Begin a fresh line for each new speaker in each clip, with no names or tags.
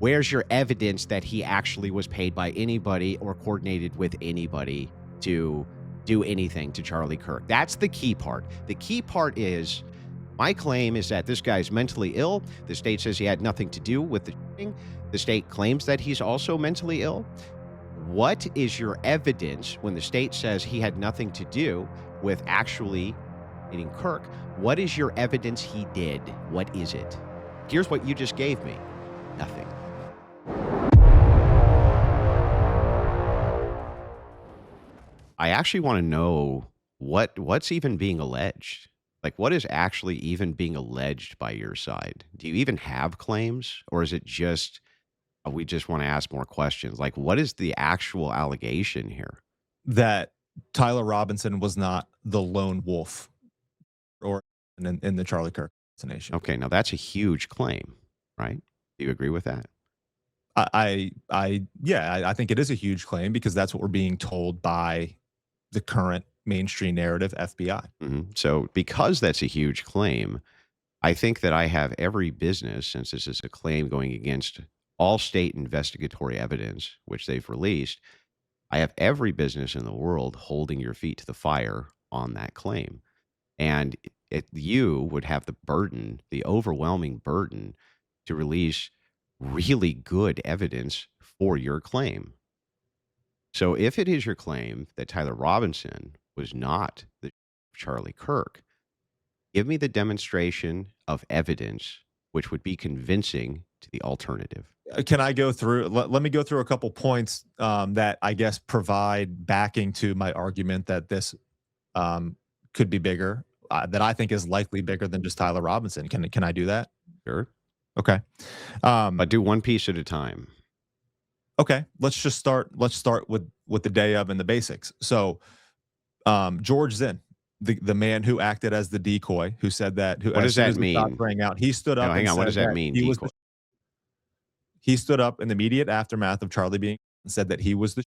where's your evidence that he actually was paid by anybody or coordinated with anybody to do anything to Charlie Kirk? That's the key part. The key part is my claim is that this guy's mentally ill. The state says he had nothing to do with the shooting. The state claims that he's also mentally ill. What is your evidence when the state says he had nothing to do with actually hitting Kirk? What is your evidence he did? What is it? Here's what you just gave me. Nothing. I actually want to know what's even being alleged. Like, what is actually even being alleged by your side? Do you even have claims, or is it just we just want to ask more questions? Like, what is the actual allegation here?
That Tyler Robinson was not the lone wolf or in the Charlie Kirk assassination.
Okay, now that's a huge claim, right? Do you agree with that?
I think it is a huge claim because that's what we're being told by the current mainstream narrative FBI.
So, because that's a huge claim, I think that I have every business, since this is a claim going against all state investigatory evidence, which they've released, I have every business in the world holding your feet to the fire on that claim. And you would have the burden, the overwhelming burden, to release really good evidence for your claim. So if it is your claim that Tyler Robinson was not the Charlie Kirk, give me the demonstration of evidence which would be convincing to the alternative.
Can I go through? Let me go through a couple points that I guess provide backing to my argument that this could be bigger, that I think is likely bigger than just Tyler Robinson. Can I do that?
Sure.
Okay.
But do one piece at a time.
Okay. Let's start with the day of and the basics. So George Zinn, the man who acted as the decoy, who said that,
What does that mean?
Rang out, he stood up.
No, hang
and
on. What
said
does that mean? Decoy.
He stood up in the immediate aftermath of Charlie being and said that he was the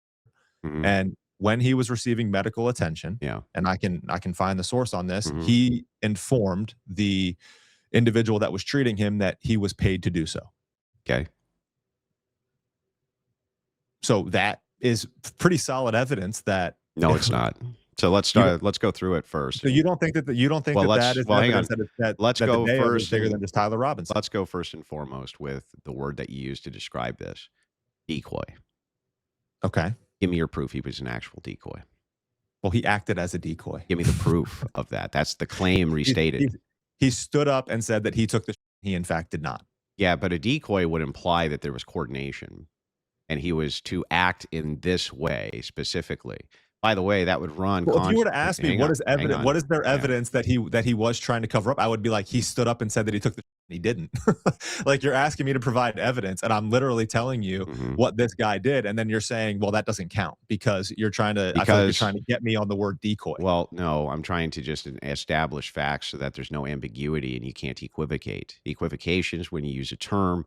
Mhm.
and when he was receiving medical attention,
Yeah.
and I can find the source on this,
Mhm.
he informed the individual that was treating him that he was paid to do so.
Okay.
So that is pretty solid evidence that
No, it's not. So let's start. Let's go through it first.
So you don't think that
Well,
that is
hang on.
evidence that
Let's
that the
go
day of is
first.
bigger than just Tyler Robinson?
Let's go first and foremost with the word that you used to describe this, decoy.
Okay.
Give me your proof he was an actual decoy.
Well, he acted as a decoy.
Give me the proof of that. That's the claim restated.
He stood up and said that he took the. He in fact did not.
Yeah, but a decoy would imply that there was coordination, and he was to act in this way specifically. By the way, that would run.
Well, if you were to ask me what is evidence, what is there evidence that he was trying to cover up, I would be like, he stood up and said that he took the. He didn't. Like, you're asking me to provide evidence, and I'm literally telling you what this guy did, and then you're saying, well, that doesn't count because you're trying to. I feel like you're trying to get me on the word decoy.
Well, no, I'm trying to just establish facts so that there's no ambiguity and you can't equivocate. Equivocation is when you use a term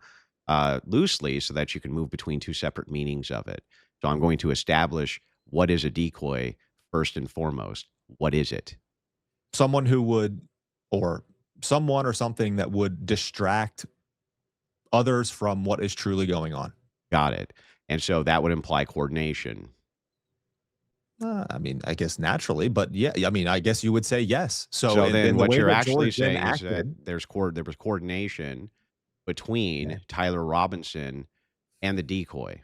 loosely so that you can move between two separate meanings of it. So I'm going to establish what is a decoy first and foremost. What is it?
Someone who would, or someone or something that would distract others from what is truly going on.
Got it. And so that would imply coordination.
I mean, I guess naturally, but yeah, I mean, I guess you would say yes.
So then what you're actually saying is that there was coordination between Tyler Robinson and the decoy.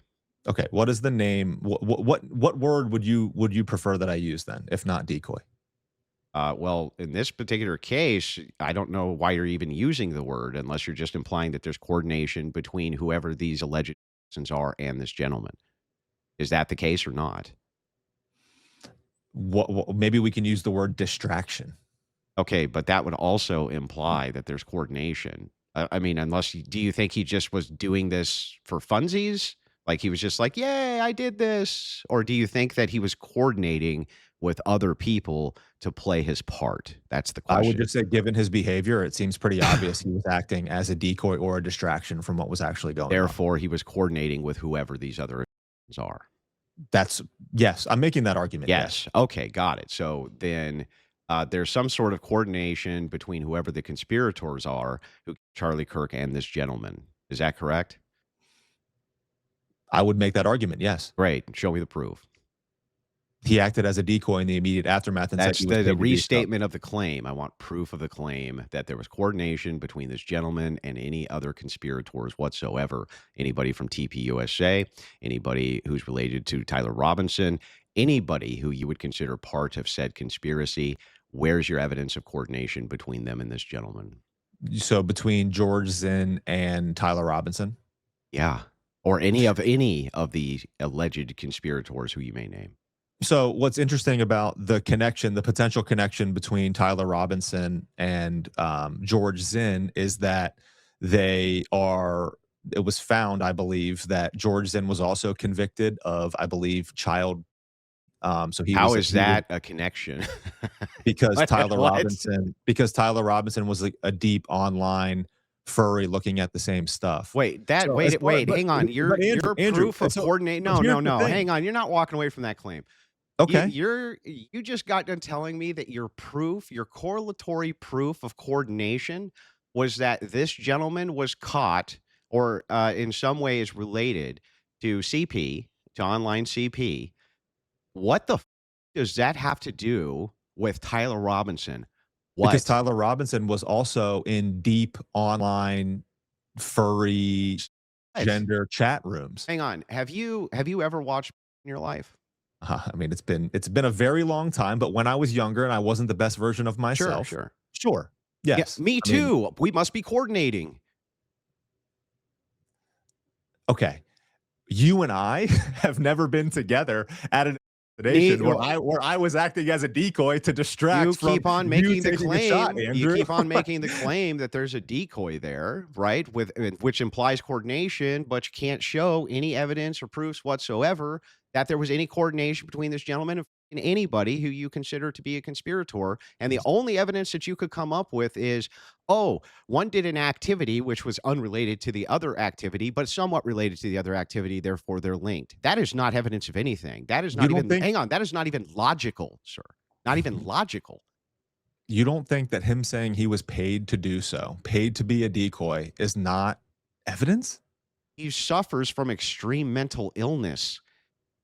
Okay, what is the name? What word would you prefer that I use then, if not decoy?
Well, in this particular case, I don't know why you're even using the word unless you're just implying that there's coordination between whoever these alleged persons are and this gentleman. Is that the case or not?
Maybe we can use the word distraction.
Okay, but that would also imply that there's coordination. I mean, do you think he just was doing this for funsies? Like he was just like, yay, I did this. Or do you think that he was coordinating with other people to play his part? That's the question.
I would just say, given his behavior, it seems pretty obvious he was acting as a decoy or a distraction from what was actually going on.
Therefore, he was coordinating with whoever these other are.
Yes, I'm making that argument.
Yes. Okay, got it. So then there's some sort of coordination between whoever the conspirators are, Charlie Kirk and this gentleman. Is that correct?
I would make that argument, yes.
Great. Show me the proof.
He acted as a decoy in the immediate aftermath and said
That's
he was
the
paid to do so.
restatement of the claim. I want proof of the claim that there was coordination between this gentleman and any other conspirators whatsoever. Anybody from TPUSA, anybody who's related to Tyler Robinson, anybody who you would consider part of said conspiracy. Where's your evidence of coordination between them and this gentleman?
So between George Zinn and Tyler Robinson?
Yeah. Or any of the alleged conspirators who you may name.
So what's interesting about the connection, the potential connection between Tyler Robinson and George Zinn is that they are. It was found, I believe, that George Zinn was also convicted of, I believe, child. So he
How
was
is that a connection?
because
What?
Tyler Robinson was a deep online furry looking at the same stuff.
Wait, that
So as far,
hang on.
but
Your
Andrew,
proof of
so
coordinate
but
no,
here's
no,
the
no.
thing.
Hang on. You're not walking away from that claim.
Okay.
You just got done telling me that your proof, your correlatory proof of coordination was that this gentleman was caught or in some way is related to CP, to online CP. What the does that have to do with Tyler Robinson?
Because
What?
Tyler Robinson was also in deep online furry
What?
gender chat rooms.
Hang on. Have you ever watched in your life?
I mean, it's been a very long time, but when I was younger and I wasn't the best version of
Sure,
myself,
sure.
sure.
Yeah,
Yes.
me
I mean,
too. We must be coordinating.
okay. You and I have never been together at an
Ne
destination where I was acting as a decoy to
You
distract from
keep on
you
making the
taking a shot,
claim you
Andrew.
keep on making the claim that there's a decoy there, right? Which implies coordination, but you can't show any evidence or proofs whatsoever that there was any coordination between this gentleman and anybody who you consider to be a conspirator. And the only evidence that you could come up with is, oh, one did an activity which was unrelated to the other activity, but somewhat related to the other activity, therefore they're linked. That is not evidence of anything. That is
You
not
don't
even,
think
hang on, that is not even logical, sir. Not even logical.
you don't think that him saying he was paid to do so, paid to be a decoy, is not evidence?
He suffers from extreme mental illness,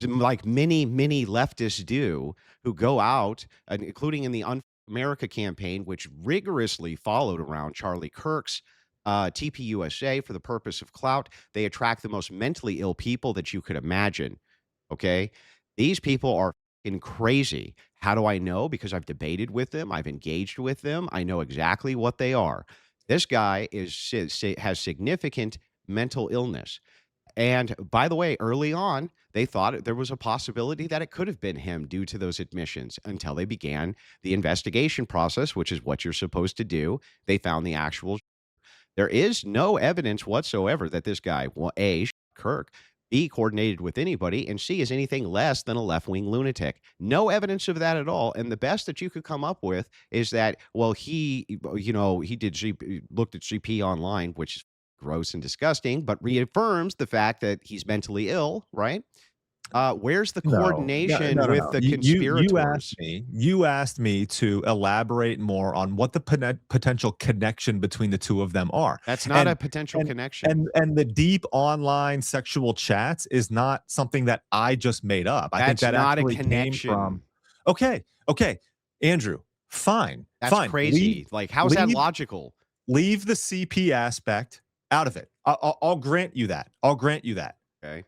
like many leftists do, who go out, including in the America campaign, which rigorously followed around Charlie Kirk's TPUSA for the purpose of clout. They attract the most mentally ill people that you could imagine. Okay. These people are fucking crazy. How do I know? Because I've debated with them, I've engaged with them, I know exactly what they are. This guy has significant mental illness. And by the way, early on, they thought there was a possibility that it could have been him due to those admissions until they began the investigation process, which is what you're supposed to do. They found the actual. There is no evidence whatsoever that this guy, well, A, Kirk, B, coordinated with anybody, and C, is anything less than a left wing lunatic. No evidence of that at all. And the best that you could come up with is that, well, he did looked at GP online, which is gross and disgusting, but reaffirms the fact that he's mentally ill, right? Where's the
No, no,
coordination
no, no,
with
no.
the
You
conspirators?
asked me to elaborate more on what the potential connection between the two of them are,
That's not a
and
potential
and
connection.
the deep online sexual chats is not something that I just made up. I think
That's
that
not a
actually came from.
connection.
Okay, okay, Andrew, fine,
That's
fine. Leave
crazy. Like, how is that
leave
logical?
leave the CP aspect out of it. I'll grant you that. I'll grant you that.
Okay.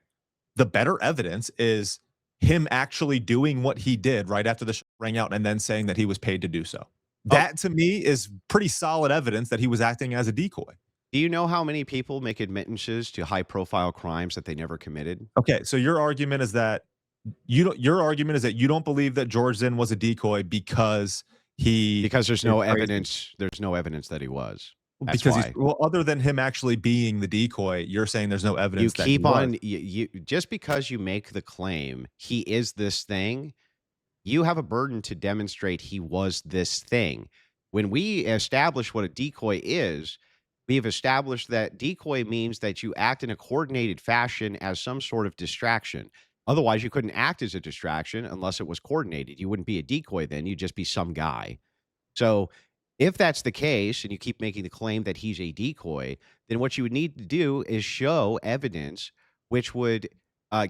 The better evidence is him actually doing what he did right after the show rang out and then saying that he was paid to do so.
Oh,
That to me is pretty solid evidence that he was acting as a decoy.
do you know how many people make admittances to high profile crimes that they never committed?
Okay, so your argument is that you don't believe that George Zinn was a decoy because he
Because there's
is
no
crazy.
evidence. There's no evidence that he was. That's
Because he's
why.
well, other than him actually being the decoy, you're saying there's no
You
evidence that he
keep
was.
on you just because you make the claim he is this thing, you have a burden to demonstrate he was this thing. When we establish what a decoy is, we've established that decoy means that you act in a coordinated fashion as some sort of distraction. Otherwise, you couldn't act as a distraction unless it was coordinated. You wouldn't be a decoy then, you'd just be some guy. So, if that's the case and you keep making the claim that he's a decoy, then what you would need to do is show evidence which would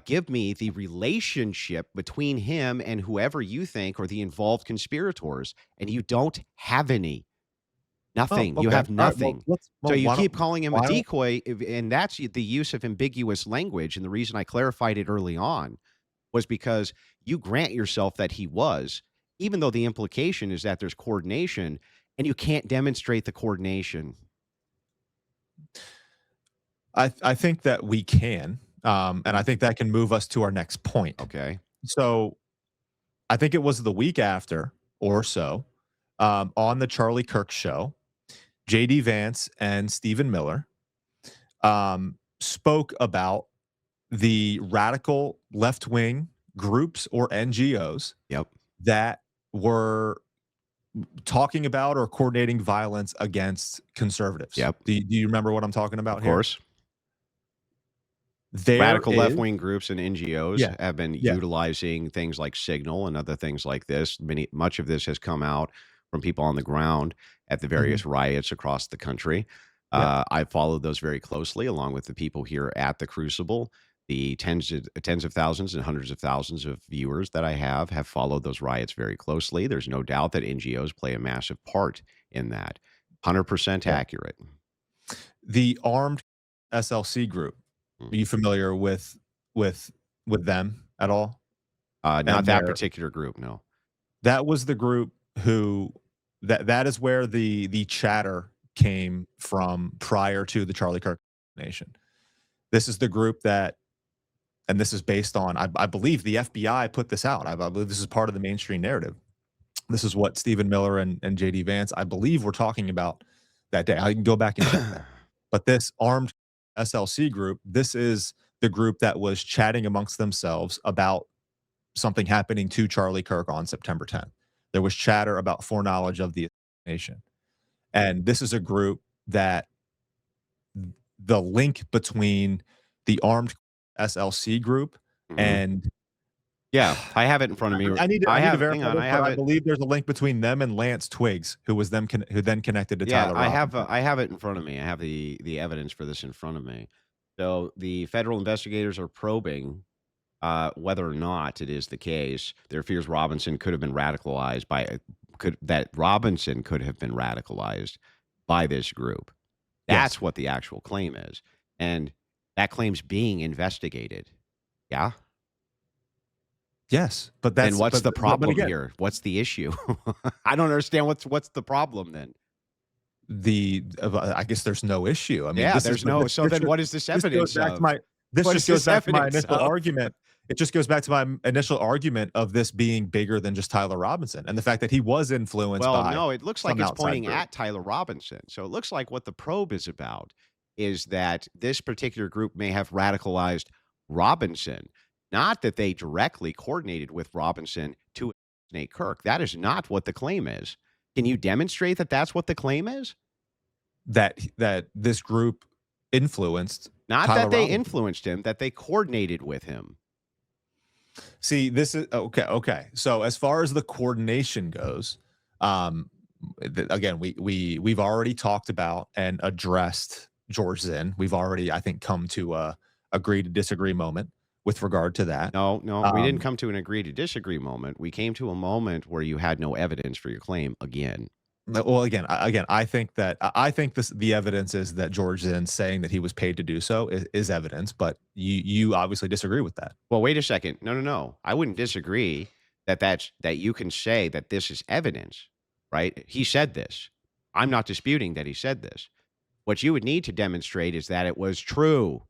give me the relationship between him and whoever you think are the involved conspirators, and you don't have any.
Oh,
Nothing. You
okay.
have
All right. Well,
nothing.
let's.
So
Well,
you
why don't?
keep calling him a
Why don't?
decoy, and that's the use of ambiguous language. And the reason I clarified it early on was because you grant yourself that he was, even though the implication is that there's coordination, and you can't demonstrate the coordination.
I think that we can, and I think that can move us to our next point.
Okay.
So I think it was the week after or so, on the Charlie Kirk show, JD Vance and Stephen Miller spoke about the radical left wing groups or NGOs
Yep.
that were talking about or coordinating violence against conservatives.
Yep.
Do you remember what I'm talking
Of
about here?
course.
There
Radical
is,
left-wing groups and NGOs
yeah,
have been
yeah,
utilizing things like Signal and other things like this. Much of this has come out from people on the ground at the
mhm,
various riots across the country.
yeah,
I followed those very closely, along with the people here at the Crucible. The tens of thousands and hundreds of thousands of viewers that I have followed those riots very closely. There's no doubt that NGOs play a massive part in that. 100%
yeah.
accurate.
The armed SLC group.
Mm.
Are you familiar with with them at all?
Not
And
that
their
particular group, no.
that was the group who that is where the chatter came from prior to the Charlie Kirk nation. This is the group that, and this is based on, I believe the FBI put this out. I believe this is part of the mainstream narrative. This is what Stephen Miller and JD Vance, I believe, were talking about that day. I can go back and check that. But this armed SLC group, this is the group that was chatting amongst themselves about something happening to Charlie Kirk on September 10th. There was chatter about foreknowledge of the nation. And this is a group that the link between the armed SLC group
Mhm.
and
Yeah, I have it in front of me.
I need to
Hang
verify
on,
this,
I
but
have
I
it.
believe there's a link between them and Lance Twiggs, who was them who then connected to
Yeah,
Tyler Robinson.
I have it in front of me. I have the evidence for this in front of me. So the federal investigators are probing whether or not it is the case. Their fears Robinson could have been radicalized by that Robinson could have been radicalized by this group.
Yes.
That's what the actual claim is, and that claim's being investigated. Yeah.
Yes, but
Then
that's
what's the
but
problem
again,
here? What's the issue? I don't understand what's the problem then.
I guess there's no issue. I mean,
Yeah,
this is
there's no so then what is this
this goes
evidence
back to
of?
my this
What
just
is
goes
this
back to my
evidence
initial
of?
argument. It just goes back to my initial argument of this being bigger than just Tyler Robinson and the fact that he was influenced
Well,
by
no, it looks like
some
it's
outside
pointing
group.
at Tyler Robinson. So it looks like what the probe is about is that this particular group may have radicalized Robinson, not that they directly coordinated with Robinson to assassinate Kirk. That is not what the claim is. Can you demonstrate that that's what the claim is?
That this group influenced
Not
Tyler
that they
Robinson.
influenced him, that they coordinated with him.
See, this is okay. Okay, so as far as the coordination goes, um, again, we've already talked about and addressed George Zinn. We've already, I think, come to a agree to disagree moment with regard to that.
No, no, we didn't
Um,
come to an agree to disagree moment. We came to a moment where you had no evidence for your claim again.
well, again, I think that I think the evidence is that George Zinn saying that he was paid to do so is evidence, but you obviously disagree with that.
Well, wait a second. No, no, no. I wouldn't disagree that you can say that this is evidence, right? He said this. I'm not disputing that he said this. What you would need to demonstrate is that it was true.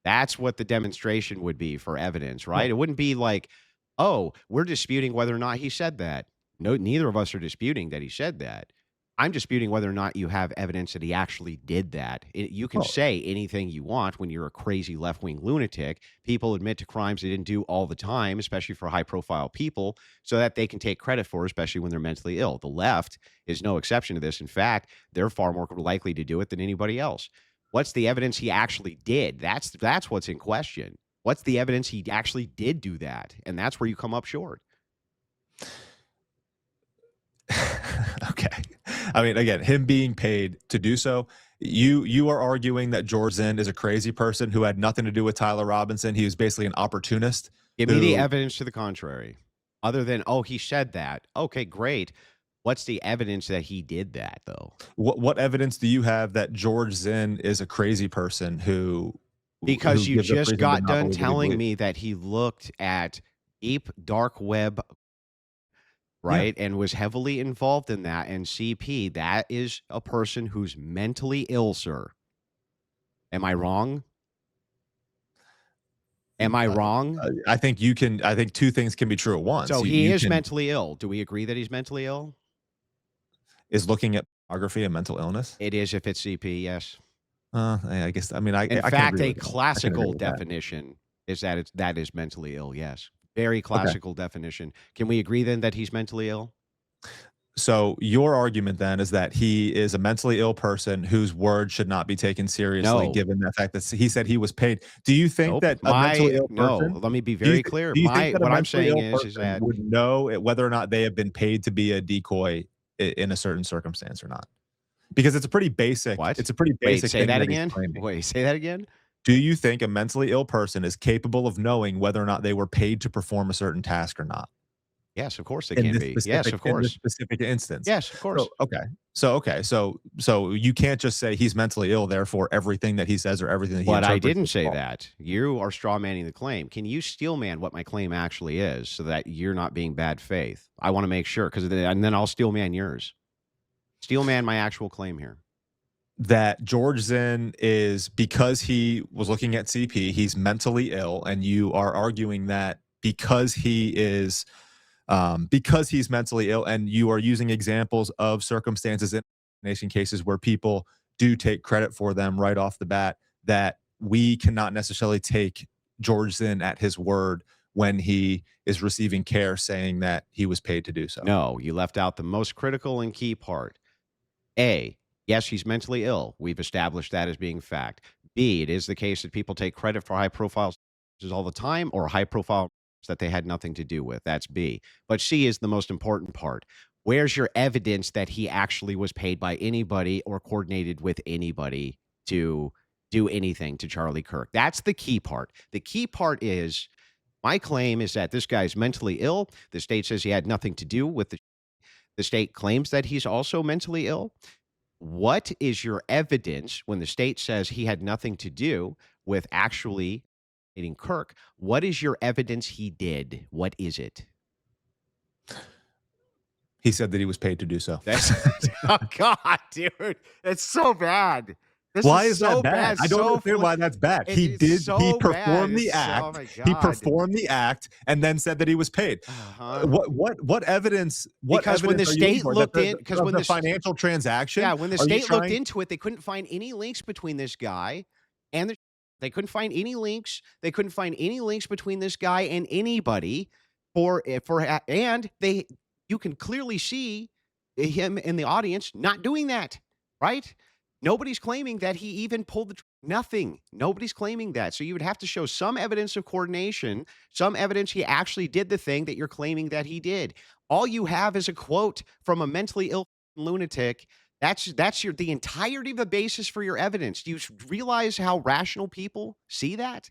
That's what the demonstration would be for evidence, right?
Well,
It wouldn't be like, "Oh, we're disputing whether or not he said that." No, neither of us are disputing that he said that. I'm disputing whether or not you have evidence that he actually did that. You can
well,
say anything you want when you're a crazy left-wing lunatic. People admit to crimes they didn't do all the time, especially for high-profile people, so that they can take credit for, especially when they're mentally ill. The left is no exception to this. In fact, they're far more likely to do it than anybody else. What's the evidence he actually did? That's what's in question. What's the evidence he actually did do that? And that's where you come up short.
okay. I mean, again, him being paid to do so You are arguing that George Zinn is a crazy person who had nothing to do with Tyler Robinson. He was basically an opportunist
Give me the
who
evidence to the contrary. Other than, "Oh, he said that." Okay, great. What's the evidence that he did that, though?
what evidence do you have that George Zinn is a crazy person
Because
who
you
gives us
just
reason to
got
not
done
believe what he
telling
believes?
me that he looked at deep dark web,
Yeah.
right, and was heavily involved in that, and CP, that is a person who's mentally ill, sir. Am I wrong? Am I wrong?
I think 2 things can be true at once.
So
You
he
you
is
can
mentally ill. Do we agree that he's mentally ill?
is looking at pornography a mental illness?
It is if it's CP, yes.
I guess I mean,
In
I can
fact,
agree
a
with that. I can agree
classical
with that.
definition is that that is mentally ill, yes. Very
Okay.
classical definition. Can we agree then that he's mentally ill?
So your argument then is that he is a mentally ill person whose word should not be taken seriously
No.
given the fact that he said he was paid. Do you think
Nope.
that a mentally ill
No,
person
let me be very clear.
do you think that a
What I'm
mentally
saying
ill
is
person
that
would know whether or not they have been paid to be a decoy in a certain circumstance or not? Because
what?
it's a pretty
Wait,
basic
say
thing
that
that he's
again?
claiming.
Wait, say that again?
Do you think a mentally ill person is capable of knowing whether or not they were paid to perform a certain task or not?
Yes, of course they can be. Yes, of
In this
course.
specific instance.
Yes, of
So,
course.
okay. So you can't just say he's mentally ill, therefore everything that he says or everything that he
But I
interprets
didn't
is
say
false.
that. You are straw manning the claim. Can you steel man what my claim actually is so that you're not being bad faith? I want to make sure because and then I'll steel man yours. Steel man my actual claim here.
That George Zinn is because he was looking at CP, he's mentally ill, and you are arguing that because he's mentally ill, and you are using examples of circumstances in nation cases where people do take credit for them right off the bat, that we cannot necessarily take George Zinn at his word when he is receiving care saying that he was paid to do so.
No, you left out the most critical and key part. A, yes, he's mentally ill. We've established that as being fact. B, it is the case that people take credit for high profile all the time or high profile that they had nothing to do with. That's B. But C is the most important part. Where's your evidence that he actually was paid by anybody or coordinated with anybody to do anything to Charlie Kirk? That's the key part. The key part is my claim is that this guy's mentally ill. The state says he had nothing to do with the state claims that he's also mentally ill. What is your evidence when the state says he had nothing to do with actually hitting Kirk? What is your evidence he did? What is it?
He said that he was paid to do so.
That's oh God, dude. It's so bad. This is
Why is that
so
bad?
bad.
I don't
So
understand why that's bad.
it's
He
so bad.
performed the
It's oh
act.
my
He
God.
performed the act and then said that he was paid.
Uh-huh.
What
Because when the
evidence are you looking
state
for? That
looked in, because
of
when
the
the
financial transaction?
yeah, when the
Are you
state looked
trying
into it, they couldn't find any links between this guy and they couldn't find any links. They couldn't find any links between this guy and anybody and they you can clearly see him in the audience not doing that, right? Nobody's claiming that he even pulled the nothing. Nobody's claiming that. So you would have to show some evidence of coordination, some evidence he actually did the thing that you're claiming that he did. All you have is a quote from a mentally ill lunatic. That's your the entirety of the basis for your evidence. Do you realize how rational people see that?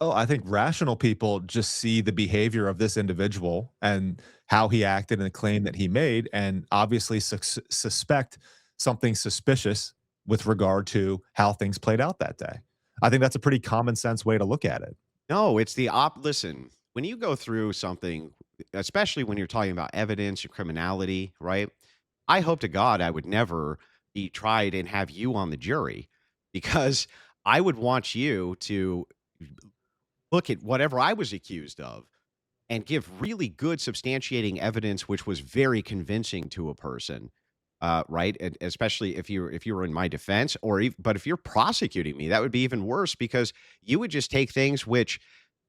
Oh, I think rational people just see the behavior of this individual and how he acted and the claim that he made, and obviously suspect something suspicious with regard to how things played out that day. I think that's a pretty common sense way to look at it.
No, it's the op listen, when you go through something, especially when you're talking about evidence or criminality, right? I hope to God I would never be tried and have you on the jury because I would want you to look at whatever I was accused of and give really good substantiating evidence, which was very convincing to a person, right? And especially if you were in my defense, but if you're prosecuting me, that would be even worse because you would just take things which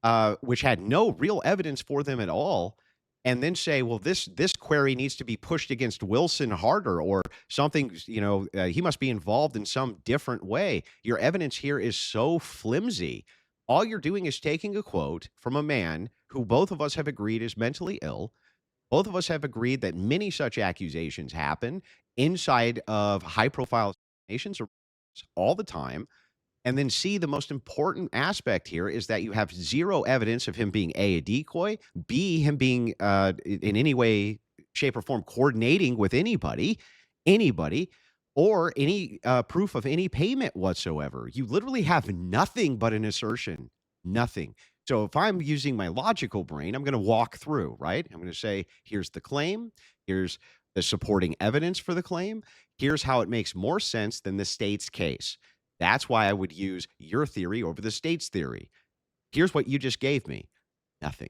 had no real evidence for them at all, and then say, well, this query needs to be pushed against Wilson harder or something. He must be involved in some different way. Your evidence here is so flimsy. All you're doing is taking a quote from a man who both of us have agreed is mentally ill. Both of us have agreed that many such accusations happen inside of high profile. nations all the time. And then C, the most important aspect here is that you have zero evidence of him being A, a decoy, B, him being in any way, shape, or form coordinating with anybody, or any proof of any payment whatsoever. You literally have nothing but an assertion, nothing. So if I'm using my logical brain, I'm going to walk through, right? I'm going to say, here's the claim, here's the supporting evidence for the claim, here's how it makes more sense than the state's case. That's why I would use your theory over the state's theory. Here's what you just gave me. Nothing.